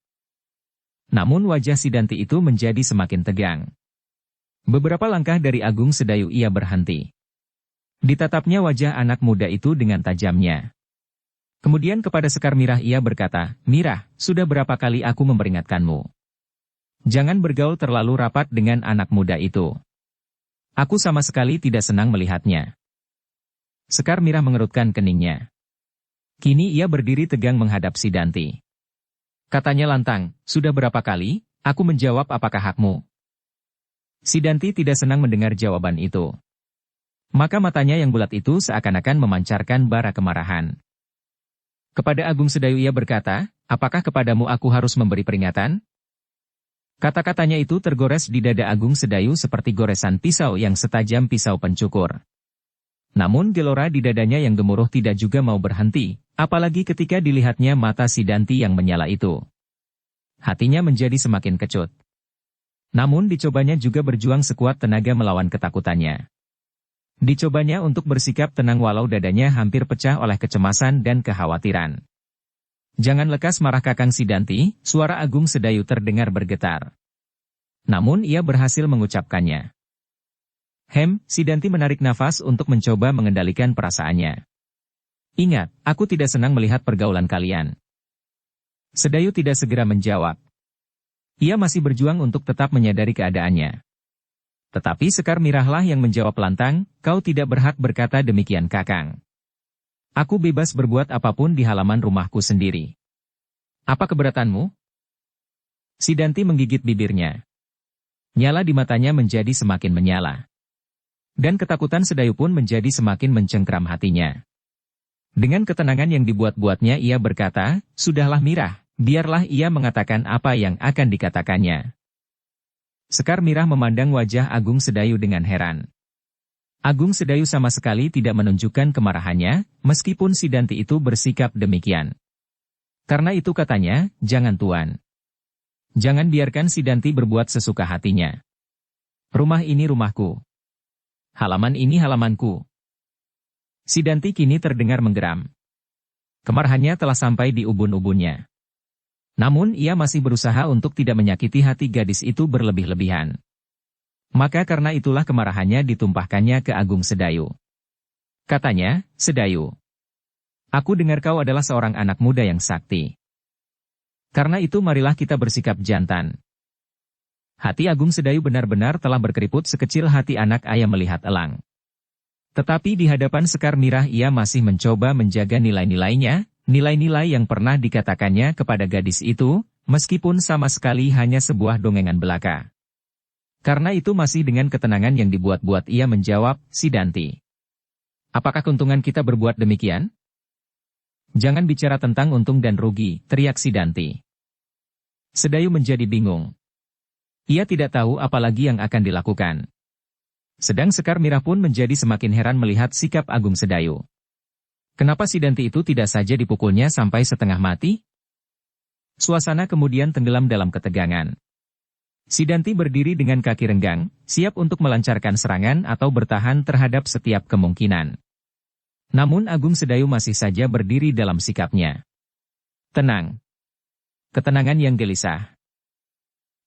Namun wajah Sidanti itu menjadi semakin tegang. Beberapa langkah dari Agung Sedayu ia berhenti. Ditatapnya wajah anak muda itu dengan tajamnya. Kemudian kepada Sekar Mirah ia berkata, "Mirah, sudah berapa kali aku memperingatkanmu. Jangan bergaul terlalu rapat dengan anak muda itu. Aku sama sekali tidak senang melihatnya." Sekar Mirah mengerutkan keningnya. Kini ia berdiri tegang menghadap Sidanti. Katanya lantang, "Sudah berapa kali aku menjawab apakah hakmu?" Sidanti tidak senang mendengar jawaban itu. Maka matanya yang bulat itu seakan-akan memancarkan bara kemarahan. Kepada Agung Sedayu ia berkata, "Apakah kepadamu aku harus memberi peringatan?" Kata-katanya itu tergores di dada Agung Sedayu seperti goresan pisau yang setajam pisau pencukur. Namun gelora di dadanya yang gemuruh tidak juga mau berhenti, apalagi ketika dilihatnya mata Sidanti yang menyala itu. Hatinya menjadi semakin kecut. Namun dicobanya juga berjuang sekuat tenaga melawan ketakutannya. Dicobanya untuk bersikap tenang walau dadanya hampir pecah oleh kecemasan dan kekhawatiran. "Jangan lekas marah Kakang Sidanti," suara Agung Sedayu terdengar bergetar. Namun ia berhasil mengucapkannya. Sidanti menarik nafas untuk mencoba mengendalikan perasaannya. "Ingat, aku tidak senang melihat pergaulan kalian." Sedayu tidak segera menjawab. Ia masih berjuang untuk tetap menyadari keadaannya. Tetapi Sekar Mirahlah yang menjawab lantang, "Kau tidak berhak berkata demikian Kakang. Aku bebas berbuat apapun di halaman rumahku sendiri. Apa keberatanmu?" Sidanti menggigit bibirnya. Nyala di matanya menjadi semakin menyala. Dan ketakutan Sedayu pun menjadi semakin mencengkram hatinya. Dengan ketenangan yang dibuat-buatnya ia berkata, "Sudahlah Mirah, biarlah ia mengatakan apa yang akan dikatakannya." Sekar Mirah memandang wajah Agung Sedayu dengan heran. Agung Sedayu sama sekali tidak menunjukkan kemarahannya, meskipun Sidanti itu bersikap demikian. Karena itu katanya, "Jangan Tuan. Jangan biarkan Sidanti berbuat sesuka hatinya. Rumah ini rumahku. Halaman ini halamanku." Sidanti kini terdengar menggeram. Kemarahannya telah sampai di ubun-ubunnya. Namun ia masih berusaha untuk tidak menyakiti hati gadis itu berlebih-lebihan. Maka karena itulah kemarahannya ditumpahkannya ke Agung Sedayu. Katanya, "Sedayu, aku dengar kau adalah seorang anak muda yang sakti. Karena itu marilah kita bersikap jantan." Hati Agung Sedayu benar-benar telah berkeriput sekecil hati anak ayam melihat elang. Tetapi di hadapan Sekar Mirah ia masih mencoba menjaga nilai-nilainya, nilai-nilai yang pernah dikatakannya kepada gadis itu, meskipun sama sekali hanya sebuah dongengan belaka. Karena itu masih dengan ketenangan yang dibuat-buat ia menjawab, "Sidanti, apakah keuntungan kita berbuat demikian?" "Jangan bicara tentang untung dan rugi," teriak Sidanti. Sedayu menjadi bingung. Ia tidak tahu apa lagi yang akan dilakukan. Sedang Sekar Mirah pun menjadi semakin heran melihat sikap Agung Sedayu. Kenapa Sidanti itu tidak saja dipukulnya sampai setengah mati? Suasana kemudian tenggelam dalam ketegangan. Sidanti berdiri dengan kaki renggang, siap untuk melancarkan serangan atau bertahan terhadap setiap kemungkinan. Namun Agung Sedayu masih saja berdiri dalam sikapnya. Tenang. Ketenangan yang gelisah.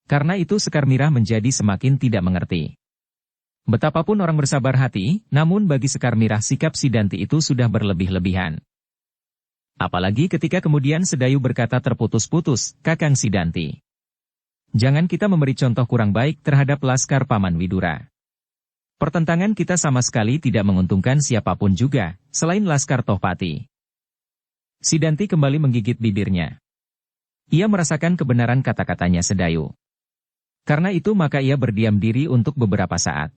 Karena itu Sekar Mirah menjadi semakin tidak mengerti. Betapapun orang bersabar hati, namun bagi Sekar Mirah sikap Sidanti itu sudah berlebih-lebihan. Apalagi ketika kemudian Sedayu berkata terputus-putus, "Kakang Sidanti, jangan kita memberi contoh kurang baik terhadap laskar Paman Widura. Pertentangan kita sama sekali tidak menguntungkan siapapun juga, selain laskar Tohpati." Sidanti kembali menggigit bibirnya. Ia merasakan kebenaran kata-katanya Sedayu. Karena itu maka ia berdiam diri untuk beberapa saat.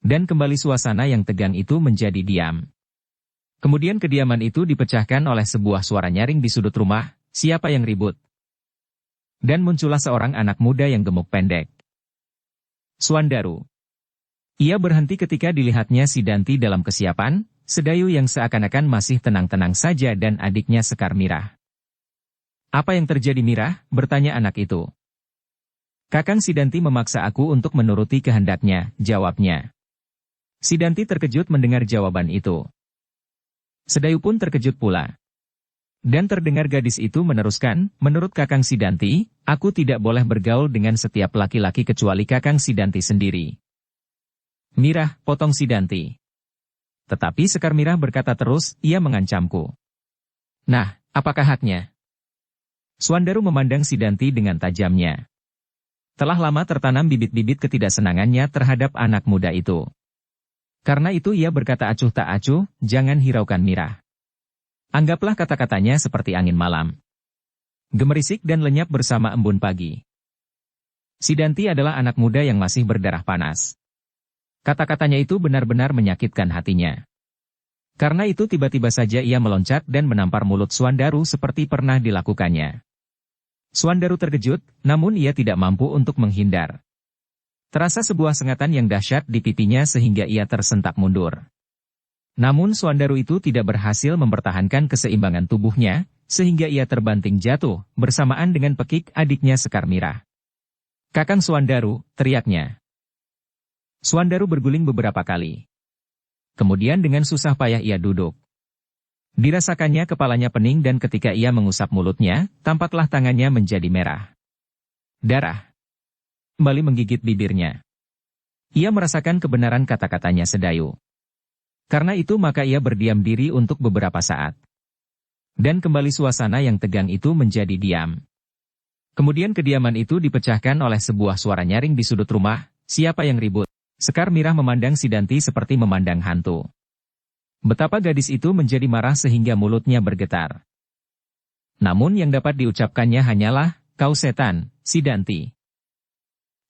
Dan kembali suasana yang tegang itu menjadi diam. Kemudian kediaman itu dipecahkan oleh sebuah suara nyaring di sudut rumah, "Siapa yang ribut?" Dan muncullah seorang anak muda yang gemuk pendek. Suandaru. Ia berhenti ketika dilihatnya Sidanti dalam kesiapan, Sedayu yang seakan-akan masih tenang-tenang saja dan adiknya Sekar Mirah. "Apa yang terjadi Mirah?" bertanya anak itu. "Kakang Sidanti memaksa aku untuk menuruti kehendaknya," jawabnya. Sidanti terkejut mendengar jawaban itu. Sedayu pun terkejut pula. Dan terdengar gadis itu meneruskan, "Menurut Kakang Sidanti, aku tidak boleh bergaul dengan setiap laki-laki kecuali Kakang Sidanti sendiri." "Mirah," potong Sidanti. Tetapi Sekar Mirah berkata terus, "Ia mengancamku." "Nah, apakah haknya?" Suandaru memandang Sidanti dengan tajamnya. Telah lama tertanam bibit-bibit ketidaksenangannya terhadap anak muda itu. Karena itu ia berkata acuh tak acuh, "Jangan hiraukan Mirah. Anggaplah kata-katanya seperti angin malam. Gemerisik dan lenyap bersama embun pagi." Sidanti adalah anak muda yang masih berdarah panas. Kata-katanya itu benar-benar menyakitkan hatinya. Karena itu tiba-tiba saja ia meloncat dan menampar mulut Suandaru seperti pernah dilakukannya. Suandaru terkejut, namun ia tidak mampu untuk menghindar. Terasa sebuah sengatan yang dahsyat di pipinya sehingga ia tersentak mundur. Namun Suandaru itu tidak berhasil mempertahankan keseimbangan tubuhnya, sehingga ia terbanting jatuh, bersamaan dengan pekik adiknya Sekar Mirah. "Kakang Suandaru," teriaknya. Suandaru berguling beberapa kali. Kemudian dengan susah payah ia duduk. Dirasakannya kepalanya pening dan ketika ia mengusap mulutnya, tampaklah tangannya menjadi merah. Darah kembali menggigit bibirnya. Ia merasakan kebenaran kata-katanya Sedayu. Karena itu maka ia berdiam diri untuk beberapa saat. Dan kembali suasana yang tegang itu menjadi diam. Kemudian kediaman itu dipecahkan oleh sebuah suara nyaring di sudut rumah, "Siapa yang ribut?" Sekar Mirah memandang Sidanti seperti memandang hantu. Betapa gadis itu menjadi marah sehingga mulutnya bergetar. Namun yang dapat diucapkannya hanyalah, "Kau setan, Sidanti."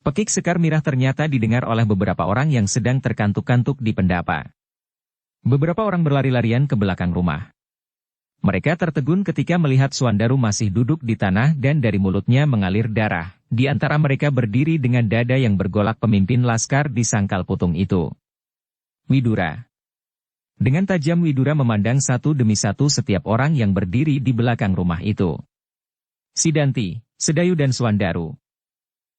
Pekik Sekar Mirah ternyata didengar oleh beberapa orang yang sedang terkantuk-kantuk di pendapa. Beberapa orang berlari-larian ke belakang rumah. Mereka tertegun ketika melihat Suandaru masih duduk di tanah dan dari mulutnya mengalir darah. Di antara mereka berdiri dengan dada yang bergolak pemimpin laskar di sangkal putung itu. Widura. Dengan tajam Widura memandang satu demi satu setiap orang yang berdiri di belakang rumah itu. "Sidanti, Sedayu dan Suandaru."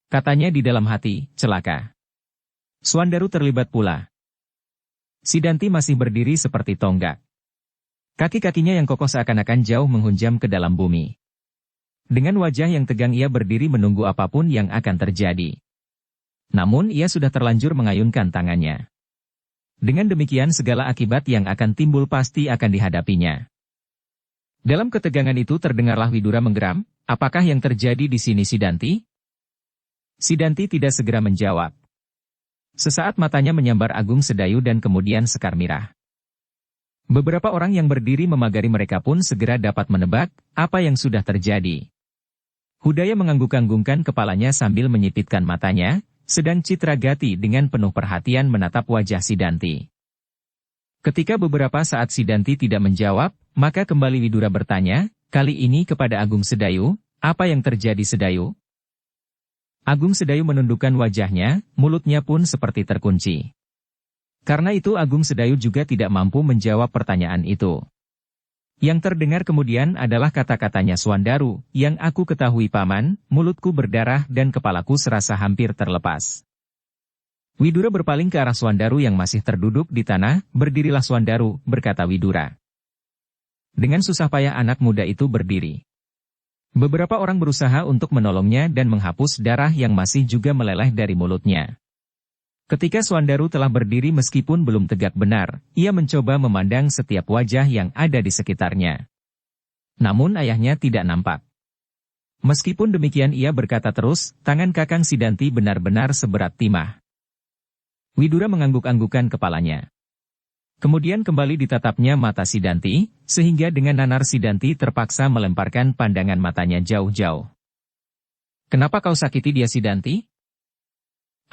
Katanya di dalam hati, "Celaka." Suandaru terlibat pula. Sidanti masih berdiri seperti tonggak. Kaki-kakinya yang kokoh seakan-akan jauh menghunjam ke dalam bumi. Dengan wajah yang tegang ia berdiri menunggu apapun yang akan terjadi. Namun ia sudah terlanjur mengayunkan tangannya. Dengan demikian segala akibat yang akan timbul pasti akan dihadapinya. Dalam ketegangan itu terdengarlah Widura menggeram, "Apakah yang terjadi di sini Sidanti?" Sidanti tidak segera menjawab. Sesaat matanya menyambar Agung Sedayu dan kemudian Sekar Mirah. Beberapa orang yang berdiri memagari mereka pun segera dapat menebak apa yang sudah terjadi. Hudaya mengangguk-anggungkan kepalanya sambil menyipitkan matanya, sedang Citragati dengan penuh perhatian menatap wajah Sidanti. Ketika beberapa saat Sidanti tidak menjawab, maka kembali Widura bertanya, kali ini kepada Agung Sedayu, "Apa yang terjadi Sedayu?" Agung Sedayu menundukkan wajahnya, mulutnya pun seperti terkunci. Karena itu Agung Sedayu juga tidak mampu menjawab pertanyaan itu. Yang terdengar kemudian adalah kata-katanya Suandaru, "Yang aku ketahui Paman, mulutku berdarah dan kepalaku serasa hampir terlepas." Widura berpaling ke arah Suandaru yang masih terduduk di tanah, "Berdirilah Suandaru," berkata Widura. Dengan susah payah anak muda itu berdiri. Beberapa orang berusaha untuk menolongnya dan menghapus darah yang masih juga meleleh dari mulutnya. Ketika Suandaru telah berdiri meskipun belum tegak benar, ia mencoba memandang setiap wajah yang ada di sekitarnya. Namun ayahnya tidak nampak. Meskipun demikian ia berkata terus, "Tangan Kakang Sidanti benar-benar seberat timah." Widura mengangguk-anggukan kepalanya. Kemudian kembali ditatapnya mata Sidanti, sehingga dengan nanar Sidanti terpaksa melemparkan pandangan matanya jauh-jauh. "Kenapa kau sakiti dia, Sidanti?"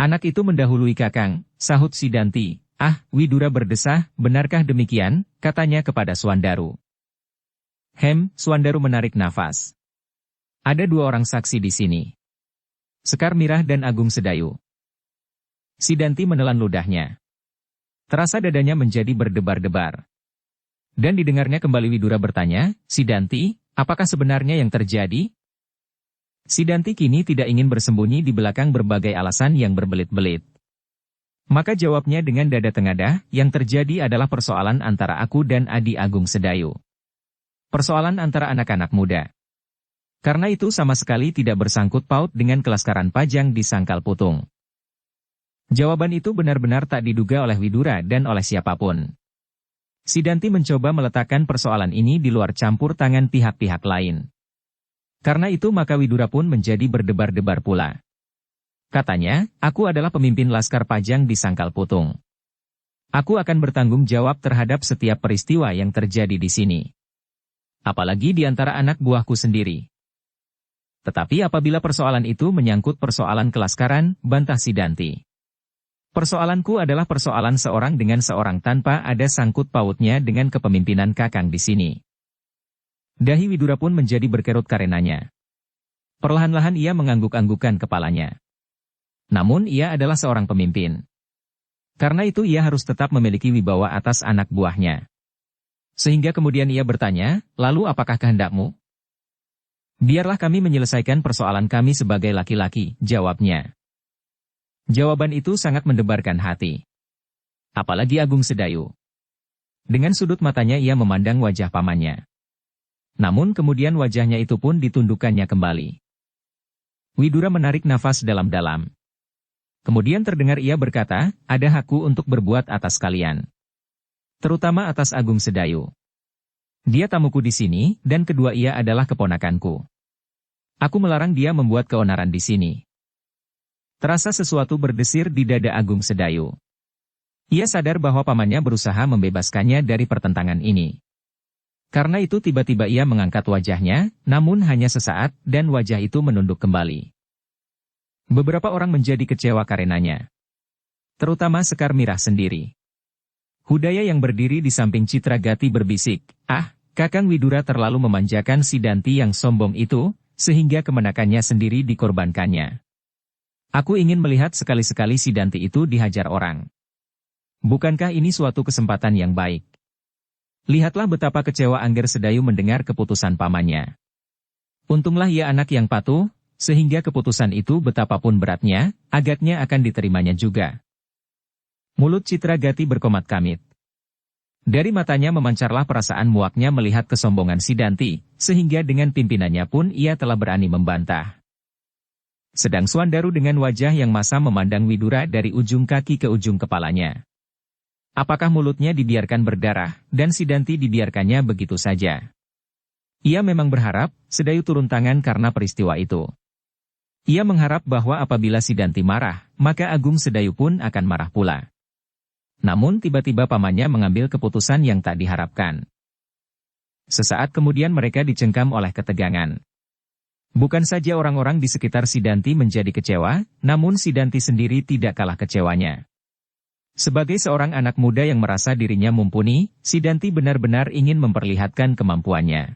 "Anak itu mendahului Kakang," sahut Sidanti. "Ah," Widura berdesah, "benarkah demikian?" katanya kepada Swandaru. Swandaru menarik nafas. "Ada dua orang saksi di sini. Sekar Mirah dan Agung Sedayu." Sidanti menelan ludahnya. Terasa dadanya menjadi berdebar-debar. Dan didengarnya kembali Widura bertanya, "Sidanti, apakah sebenarnya yang terjadi?" Sidanti kini tidak ingin bersembunyi di belakang berbagai alasan yang berbelit-belit. Maka jawabnya dengan dada tengadah, "Yang terjadi adalah persoalan antara aku dan Adi Agung Sedayu. Persoalan antara anak-anak muda. Karena itu sama sekali tidak bersangkut paut dengan kelaskaran Pajang di Sangkal Putung." Jawaban itu benar-benar tak diduga oleh Widura dan oleh siapapun. Sidanti mencoba meletakkan persoalan ini di luar campur tangan pihak-pihak lain. Karena itu maka Widura pun menjadi berdebar-debar pula. Katanya, "Aku adalah pemimpin Laskar Pajang di Sangkal Putung. Aku akan bertanggung jawab terhadap setiap peristiwa yang terjadi di sini. Apalagi di antara anak buahku sendiri. Tetapi apabila persoalan itu menyangkut persoalan kelaskaran," bantah Sidanti, "persoalanku adalah persoalan seorang dengan seorang tanpa ada sangkut pautnya dengan kepemimpinan Kakang di sini." Dahi Widura pun menjadi berkerut karenanya. Perlahan-lahan ia mengangguk-anggukkan kepalanya. Namun ia adalah seorang pemimpin. Karena itu ia harus tetap memiliki wibawa atas anak buahnya. Sehingga kemudian ia bertanya, "Lalu apakah kehendakmu?" "Biarlah kami menyelesaikan persoalan kami sebagai laki-laki," jawabnya. Jawaban itu sangat mendebarkan hati. Apalagi Agung Sedayu. Dengan sudut matanya ia memandang wajah pamannya. Namun kemudian wajahnya itu pun ditundukkannya kembali. Widura menarik nafas dalam-dalam. Kemudian terdengar ia berkata, "Ada hakku untuk berbuat atas kalian. Terutama atas Agung Sedayu. Dia tamuku di sini, dan kedua ia adalah keponakanku. Aku melarang dia membuat keonaran di sini." Terasa sesuatu berdesir di dada Agung Sedayu. Ia sadar bahwa pamannya berusaha membebaskannya dari pertentangan ini. Karena itu tiba-tiba ia mengangkat wajahnya, namun hanya sesaat, dan wajah itu menunduk kembali. Beberapa orang menjadi kecewa karenanya. Terutama Sekar Mirah sendiri. Hudaya yang berdiri di samping Citra Gati berbisik, "Ah, Kakang Widura terlalu memanjakan Sidanti yang sombong itu, sehingga kemenakannya sendiri dikorbankannya. Aku ingin melihat sekali-sekali Sidanti itu dihajar orang. Bukankah ini suatu kesempatan yang baik?" Lihatlah betapa kecewa Angger Sedayu mendengar keputusan pamannya. Untunglah ia anak yang patuh, sehingga keputusan itu betapapun beratnya, agaknya akan diterimanya juga. Mulut Citra Gati berkomat-kamit. Dari matanya memancarlah perasaan muaknya melihat kesombongan Sidanti, sehingga dengan pimpinannya pun ia telah berani membantah. Sedang Swandaru dengan wajah yang masam memandang Widura dari ujung kaki ke ujung kepalanya. Apakah mulutnya dibiarkan berdarah, dan Sidanti dibiarkannya begitu saja? Ia memang berharap, Sedayu turun tangan karena peristiwa itu. Ia mengharap bahwa apabila Sidanti marah, maka Agung Sedayu pun akan marah pula. Namun tiba-tiba pamannya mengambil keputusan yang tak diharapkan. Sesaat kemudian mereka dicengkam oleh ketegangan. Bukan saja orang-orang di sekitar Sidanti menjadi kecewa, namun Sidanti sendiri tidak kalah kecewanya. Sebagai seorang anak muda yang merasa dirinya mumpuni, Sidanti benar-benar ingin memperlihatkan kemampuannya.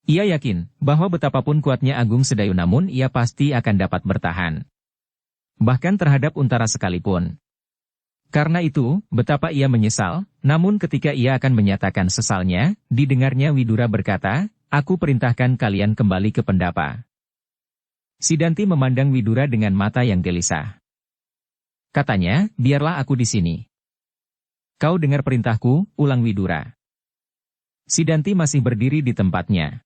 Ia yakin bahwa betapapun kuatnya Agung Sedayu namun ia pasti akan dapat bertahan. Bahkan terhadap Untara sekalipun. Karena itu, betapa ia menyesal, namun ketika ia akan menyatakan sesalnya, didengarnya Widura berkata, "Aku perintahkan kalian kembali ke pendapa." Sidanti memandang Widura dengan mata yang gelisah. Katanya, "Biarlah aku di sini." "Kau dengar perintahku," ulang Widura. Sidanti masih berdiri di tempatnya.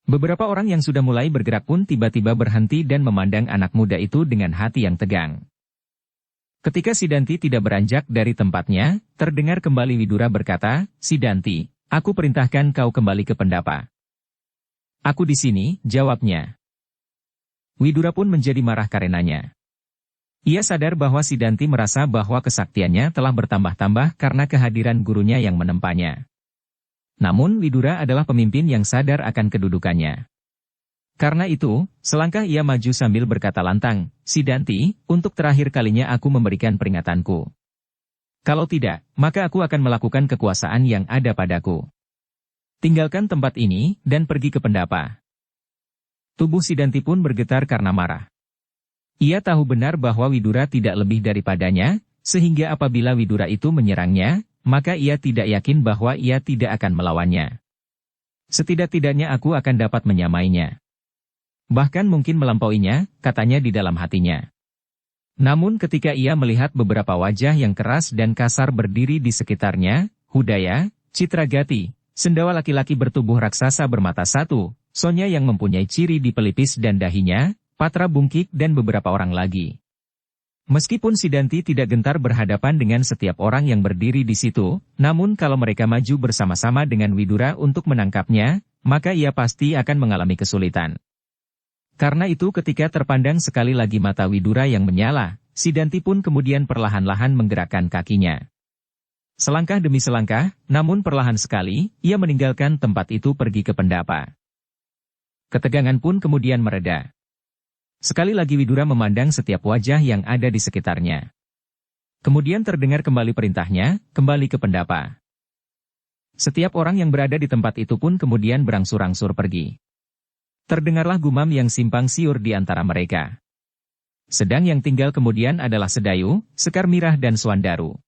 Beberapa orang yang sudah mulai bergerak pun tiba-tiba berhenti dan memandang anak muda itu dengan hati yang tegang. Ketika Sidanti tidak beranjak dari tempatnya, terdengar kembali Widura berkata, "Sidanti, aku perintahkan kau kembali ke pendapa." "Aku di sini," jawabnya. Widura pun menjadi marah karenanya. Ia sadar bahwa Sidanti merasa bahwa kesaktiannya telah bertambah-tambah karena kehadiran gurunya yang menempanya. Namun Widura adalah pemimpin yang sadar akan kedudukannya. Karena itu, selangkah ia maju sambil berkata lantang, "Sidanti, untuk terakhir kalinya aku memberikan peringatanku. Kalau tidak, maka aku akan melakukan kekuasaan yang ada padaku. Tinggalkan tempat ini, dan pergi ke Pendapa." Tubuh Sidanti pun bergetar karena marah. Ia tahu benar bahwa Widura tidak lebih daripadanya, sehingga apabila Widura itu menyerangnya, maka ia tidak yakin bahwa ia tidak akan melawannya. Setidak-tidaknya aku akan dapat menyamainya. Bahkan mungkin melampauinya, katanya di dalam hatinya. Namun ketika ia melihat beberapa wajah yang keras dan kasar berdiri di sekitarnya, Hudaya, Citragati, sendawa laki-laki bertubuh raksasa bermata satu, Sonya yang mempunyai ciri di pelipis dan dahinya, Patra Bungkik dan beberapa orang lagi. Meskipun Sidanti tidak gentar berhadapan dengan setiap orang yang berdiri di situ, namun kalau mereka maju bersama-sama dengan Widura untuk menangkapnya, maka ia pasti akan mengalami kesulitan. Karena itu ketika terpandang sekali lagi mata Widura yang menyala, Sidanti pun kemudian perlahan-lahan menggerakkan kakinya. Selangkah demi selangkah, namun perlahan sekali, ia meninggalkan tempat itu pergi ke Pendapa. Ketegangan pun kemudian mereda. Sekali lagi Widura memandang setiap wajah yang ada di sekitarnya. Kemudian terdengar kembali perintahnya, kembali ke Pendapa. Setiap orang yang berada di tempat itu pun kemudian berangsur-angsur pergi. Terdengarlah gumam yang simpang siur di antara mereka. Sedang yang tinggal kemudian adalah Sedayu, Sekar Mirah dan Swandaru.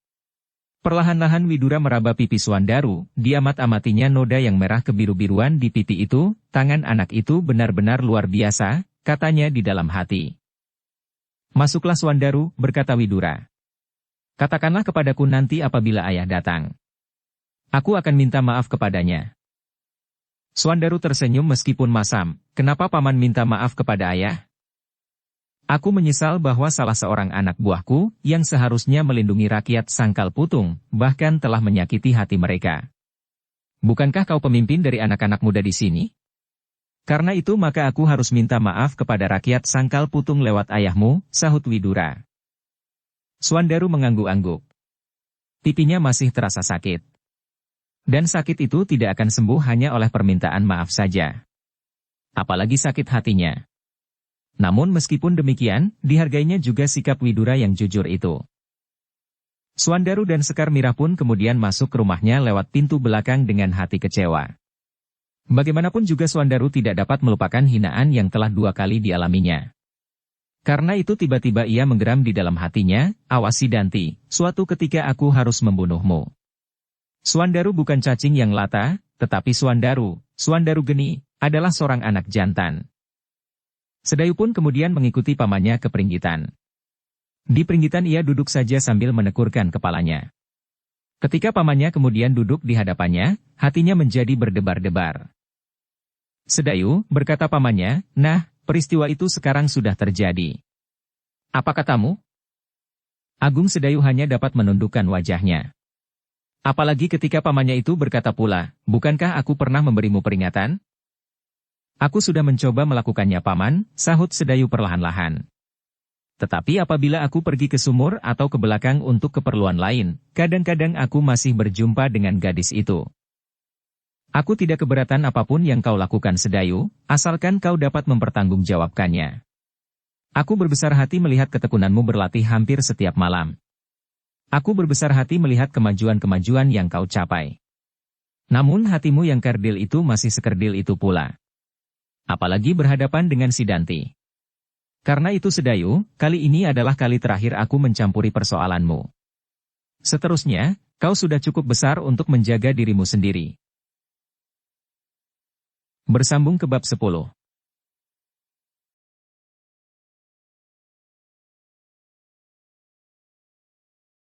Perlahan-lahan Widura meraba pipi Swandaru, diamat-amatinya noda yang merah kebiru-biruan di pipi itu, tangan anak itu benar-benar luar biasa, katanya di dalam hati. "Masuklah Swandaru," berkata Widura. "Katakanlah kepadaku nanti apabila ayah datang. Aku akan minta maaf kepadanya." Swandaru tersenyum meskipun masam, "Kenapa paman minta maaf kepada ayah?" "Aku menyesal bahwa salah seorang anak buahku, yang seharusnya melindungi rakyat Sangkal Putung, bahkan telah menyakiti hati mereka. Bukankah kau pemimpin dari anak-anak muda di sini? Karena itu maka aku harus minta maaf kepada rakyat Sangkal Putung lewat ayahmu," sahut Widura. Swandaru mengangguk-angguk. Pipinya masih terasa sakit. Dan sakit itu tidak akan sembuh hanya oleh permintaan maaf saja. Apalagi sakit hatinya. Namun meskipun demikian, dihargainya juga sikap Widura yang jujur itu. Swandaru dan Sekar Mirah pun kemudian masuk ke rumahnya lewat pintu belakang dengan hati kecewa. Bagaimanapun juga Swandaru tidak dapat melupakan hinaan yang telah 2 kali dialaminya. Karena itu tiba-tiba ia menggeram di dalam hatinya, "Awas Sidanti, suatu ketika aku harus membunuhmu." Swandaru bukan cacing yang lata, tetapi Swandaru Geni, adalah seorang anak jantan. Sedayu pun kemudian mengikuti pamannya ke Pringgitan. Di Pringgitan ia duduk saja sambil menekurkan kepalanya. Ketika pamannya kemudian duduk di hadapannya, hatinya menjadi berdebar-debar. "Sedayu," berkata pamannya, "nah, peristiwa itu sekarang sudah terjadi. Apa katamu?" Agung Sedayu hanya dapat menundukkan wajahnya. Apalagi ketika pamannya itu berkata pula, "Bukankah aku pernah memberimu peringatan?" "Aku sudah mencoba melakukannya paman," sahut Sedayu perlahan-lahan. "Tetapi apabila aku pergi ke sumur atau ke belakang untuk keperluan lain, kadang-kadang aku masih berjumpa dengan gadis itu. Aku tidak keberatan apapun yang kau lakukan Sedayu, asalkan kau dapat mempertanggungjawabkannya. Aku berbesar hati melihat ketekunanmu berlatih hampir setiap malam. Aku berbesar hati melihat kemajuan-kemajuan yang kau capai. Namun hatimu yang kerdil itu masih sekerdil itu pula. Apalagi berhadapan dengan Sidanti. Karena itu Sedayu, kali ini adalah kali terakhir aku mencampuri persoalanmu. Seterusnya, kau sudah cukup besar untuk menjaga dirimu sendiri." Bersambung ke bab 10.